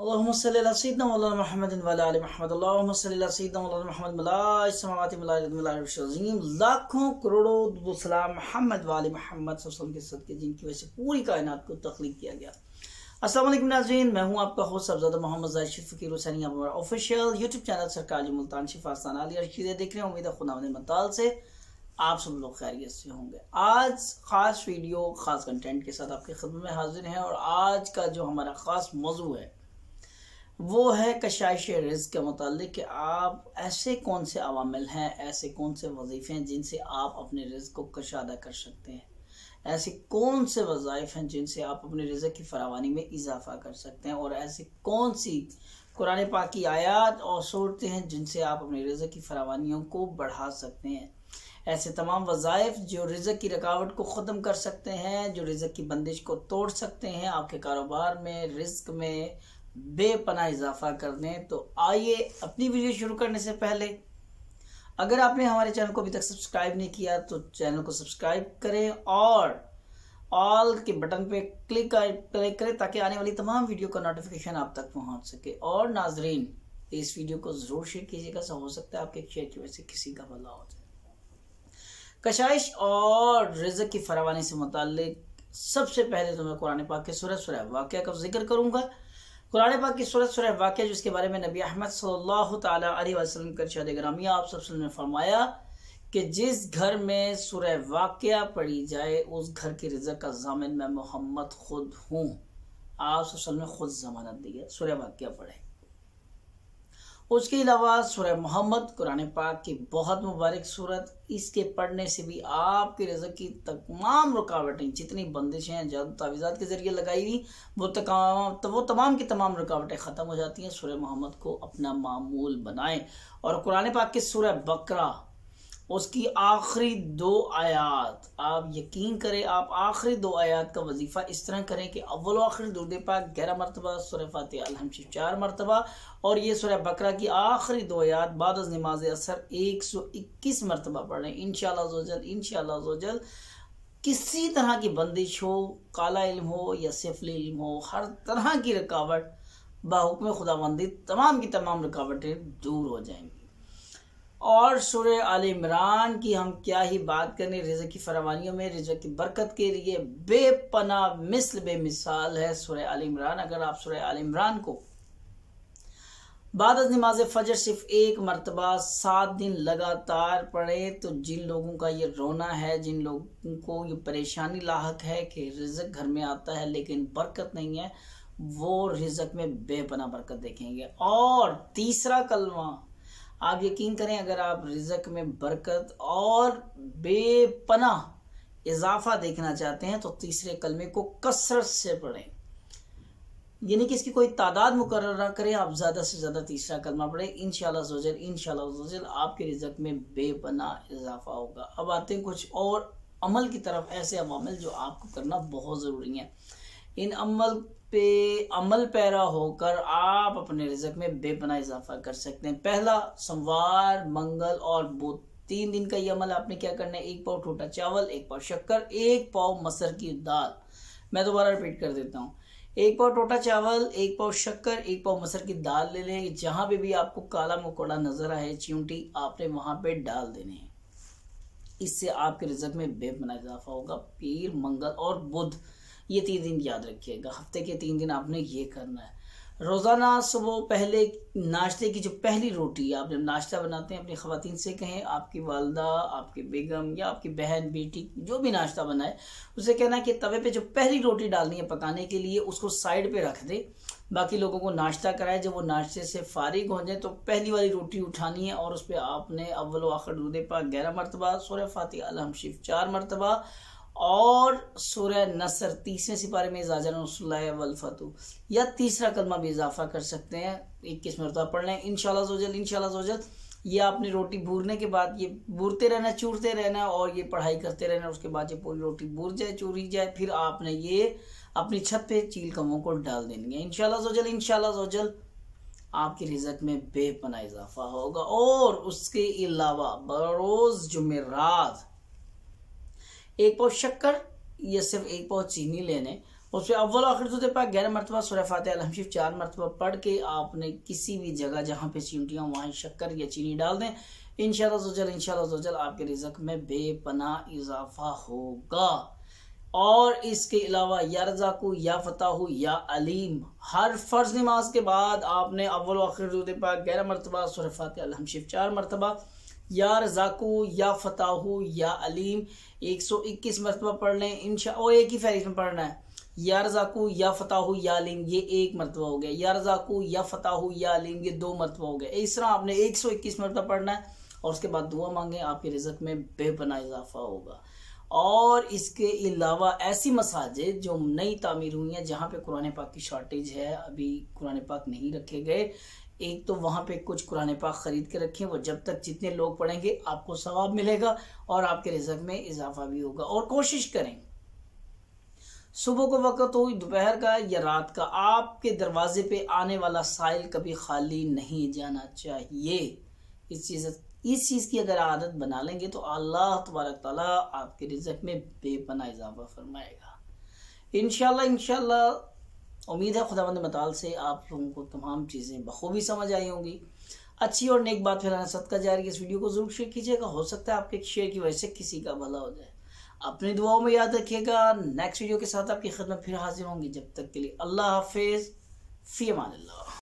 अल्लाहुम्मा सल्ली अला सय्यिदिना मौलाना मुहम्मदिन व अला आलि मुहम्मद। अल्लाहुम्मा सल्ली अला सय्यिदिना मौलाना मुहम्मद मलाइस समावाति मलाइस अज़ीम। लाखों करोड़ों सलाम मोहम्मद व आलि मोहम्मद सल्लल्लाहु अलैहि वसल्लम के सदके जिनकी वजह से पूरी कायनात को तख्लीक किया गया। अस्सलाम वालेकुम नाज़रीन, मैं हूं आपका होस्ट सब्ज़ादा मोहम्मद ज़ाहिद फ़कीर हुसैनी। हमारा ऑफिशियल यूट्यूब चैनल सरकारी मुल्तान शिफास्तान आलिया चीज़ें देख रहे हैं। उम्मीद है खुदावंद मताल से आप सब लोग खैरियत से होंगे। आज ख़ास वीडियो ख़ास कंटेंट के साथ आपकी खिदमत में हाजिर हैं और आज का जो हमारा ख़ास मौजू है वो है कशाइश रिज़्क़ के मुताल्लिक कि आप ऐसे कौन से अवामिल हैं, ऐसे कौन से वजीफ़े हैं जिनसे आप अपने रिज़्क़ को कशादा कर सकते हैं, ऐसे कौन से वज़ाइफ हैं जिनसे आप अपने रिज़्क़ की फरावानी में इजाफ़ा कर सकते हैं और ऐसी कौन सी कुरान पाक की आयात और सूरतें हैं जिनसे आप अपने रिज़्क़ की फरावानियों को बढ़ा सकते हैं। ऐसे तमाम वज़ाइफ जो रिज़्क़ की रुकावट को ख़त्म कर सकते हैं, जो रिज़्क़ की बंदिश को तोड़ सकते हैं, आपके कारोबार में रिज़्क़ में बेपनाह इजाफा कर दें। तो आइए अपनी वीडियो शुरू करने से पहले अगर आपने हमारे चैनल को अभी तक सब्सक्राइब नहीं किया तो चैनल को सब्सक्राइब करें और ऑल के बटन पे क्लिक करें ताकि आने वाली तमाम वीडियो का नोटिफिकेशन आप तक पहुंच सके। और नाजरीन, इस वीडियो को ज़रूर शेयर कीजिएगा, सब हो सकता है आपके शेयर की वजह से किसी का भला हो जाए। कशाइश और रिज़्क़ की फरावानी से मुताल्लिक सबसे पहले तो मैं कुरान पाक के सूरह वाक़िया का जिक्र करूँगा। कुरान पाक की सूरह वाक़िया जिसके बारे में नबी अहमद सल्लल्लाहु तआला अलैहि वसल्लम का इरशाद ग्रामी आप सब ने फरमाया कि जिस घर में सूरह वाक़िया पढ़ी जाए उस घर के रिज़्क़ का ज़ामिन मैं मोहम्मद खुद हूँ। आप सब ने खुद ज़मानत दी है, सूरह वाक़िया पढ़े। उसके अलावा सूरह मोहम्मद कुरान पाक की बहुत मुबारक सूरत, इसके पढ़ने से भी आपके रिज़्क़ की तमाम रुकावटें, जितनी बंदिशें हैं जादू तावीज़ात के ज़रिए लगाई हुई, वो तमाम की तमाम रुकावटें ख़त्म हो जाती हैं। सूरह मोहम्मद को अपना मामूल बनाएं और कुरान पाक की सूरह बकरा उसकी आखिरी 2 आयात, आप यकीन करें आप आखिरी 2 आयात का वजीफ़ा इस तरह करें कि अव्वल व आखिर दुरूद पाक 11 मरतबा, सूरह फातिहा अल-हम्द 4 मरतबा और ये सूरह बकरा की आखिरी 2 आयात बाद नमाज असर 121 मरतबा पढ़ें। इंशाअल्लाह ज़ोजल किसी तरह की बंदिश हो, काला इल्म हो या सिफली इल्म हो, हर तरह की रुकावट बाहुक्म खुदावंदी तमाम की तमाम रुकावटें दूर हो जाएंगी। और सूरह आल इमरान की हम क्या ही बात करें, रिज़्क़ की फरावानियों में रिज़्क़ की बरकत के लिए बेपनाह मिस्ल बेमिसाल है सूरह आल इमरान। अगर आप सूरह आल इमरान को बाद नमाज फजर सिर्फ 1 मरतबा 7 दिन लगातार पढ़े तो जिन लोगों का ये रोना है, जिन लोगों को ये परेशानी लाहक है कि रिज़्क़ घर में आता है लेकिन बरकत नहीं है, वो रिज़्क़ में बेपनाह बरकत देखेंगे। और तीसरा कलमा आप यकीन करें, अगर आप रिज़्क़ में बरकत और बेपनाह इजाफा देखना चाहते हैं तो तीसरे कलमे को कसरत से पढ़ें, यानी कि इसकी कोई तादाद मुकर्रर ना करें, आप ज़्यादा से ज़्यादा तीसरा कलमा पढ़ें। इंशाअल्लाह ज़ोजल आपके रिज़्क़ में बेपनाह इजाफा होगा। अब आते हैं कुछ और अमल की तरफ, ऐसे अवामिल जो आपको करना बहुत ज़रूरी है। इन अमल पे अमल पैरा होकर आप अपने रिज़्क़ में बेपनाह इजाफा कर सकते हैं। पहला, सोमवार, मंगल और बुध 3 दिन का ये अमल आपने क्या करना है, 1 पाव टूटा चावल, 1 पाव शक्कर, 1 पाव मसर की दाल। मैं दोबारा रिपीट कर देता हूँ, 1 पाव टोटा चावल, 1 पाव शक्कर, 1 पाव मसर की दाल ले लें। जहाँ पे भी आपको काला मकोड़ा नजर आए, चींटी, आपने वहां पे डाल देने हैं। इससे आपके रिज़्क़ में बेपनाह इजाफा होगा। पीर, मंगल और बुध ये 3 दिन याद रखिएगा, हफ्ते के 3 दिन आपने ये करना है। रोज़ाना सुबह पहले नाश्ते की जो पहली रोटी, आप जब नाश्ता बनाते हैं अपनी ख़वातीन से कहें, आपकी वालदा, आपकी बेगम या आपकी बहन बेटी जो भी नाश्ता बनाए उसे कहना कि तवे पे जो पहली रोटी डालनी है पकाने के लिए उसको साइड पे रख दे, बाकी लोगों को नाश्ता कराए। जब वो नाश्ते से फारिग हो जाए तो पहली वाली रोटी उठानी है और उस पर आपने अव्वल व आखिर दुरूद पाक 11 मरतबा, सूरह फातिहा अल-हम्द 4 मरतबा और सूरह नसर 30वें सिपारे में इज़ाजन वल फतू या तीसरा कलमा भी इजाफा कर सकते हैं, 21 मरतबा पढ़ लें। इंशाअल्लाह ज़ोजल ये आपने रोटी भूरने के बाद ये भूरते रहना, चूरते रहना और ये पढ़ाई करते रहना। उसके बाद ये पूरी रोटी भूर जाए, चूरी जाए, फिर आपने ये अपनी छत पे चील कमों को डाल देनी है। इंशाअल्लाह ज़ोजल आपके रिज़्क़ में बेपनाह इजाफा होगा। और उसके अलावा बरोज़ जुमेरात 1 पाव शक्कर या सिर्फ 1 पाव चीनी लेने उसमें अव्वल आखिर सूरत पाक 11 मरतबा, सूरह फातिहा अल हमशिफ 4 मरतबा पढ़ के आपने किसी भी जगह जहाँ पे चींटियाँ वहाँ शक्कर या चीनी डाल दें। इंशाअल्लाह आपके रिज़्क़ में बेपनाह इजाफा होगा। और इसके अलावा या रज़ाकु या फताहु या अलीम, हर फ़र्ज़ नमाज के बाद आपने अव्वल आखिर सूरत पाक 11 मरतबा, सूरह फातिहा अल हमशिफ 4 मरतबा, या रज़ाकु या फताहु या अलीम 121 मरतबा पढ़ लें इंशाअल्लाह। एक ही फहरिस्त में पढ़ना है। या रज़ाकु या फताहु या अलीम ये 1 मरतबा हो गया, या रज़ाकु या फताहु या अलीम ये 2 मरतबा हो गया। इस तरह आपने 121 मरतबा पढ़ना है और उसके बाद दुआ मांगे, आपके रिज़्क़ में बेपनाह इजाफा होगा। और इसके अलावा ऐसी मसाजिद जो नई तामीर हुई हैं जहाँ पे कुरान पाक की शॉर्टेज है, अभी कुरान पाक नहीं रखे गए, एक तो वहाँ पे कुछ कुरान पाक ख़रीद के रखें, वो जब तक जितने लोग पढ़ेंगे आपको सवाब मिलेगा और आपके रिज़्क़ में इजाफा भी होगा। और कोशिश करें सुबह को वक़्त हो, दोपहर का या रात का, आपके दरवाजे पे आने वाला साइल कभी खाली नहीं जाना चाहिए। इस चीज़ की अगर आदत बना लेंगे तो अल्लाह तबारक ताला आपके रिज़्क़ में बेपनाह इजाफा फरमाएगा इंशाअल्लाह। उम्मीद है खुदावंद मताल से आप लोगों को तमाम चीज़ें बखूबी समझ आई होंगी। अच्छी और नेक बात फैलाना सदका जारी, इस वीडियो को ज़रूर शेयर कीजिएगा, हो सकता है आपके एक शेयर की वजह से किसी का भला हो जाए। अपनी दुआओं में याद रखिएगा। नेक्स्ट वीडियो के साथ आपकी खिदमत फिर हाजिर होंगी। जब तक के लिए अल्लाह हाफिज़, फ़ी अमानिल्लाह।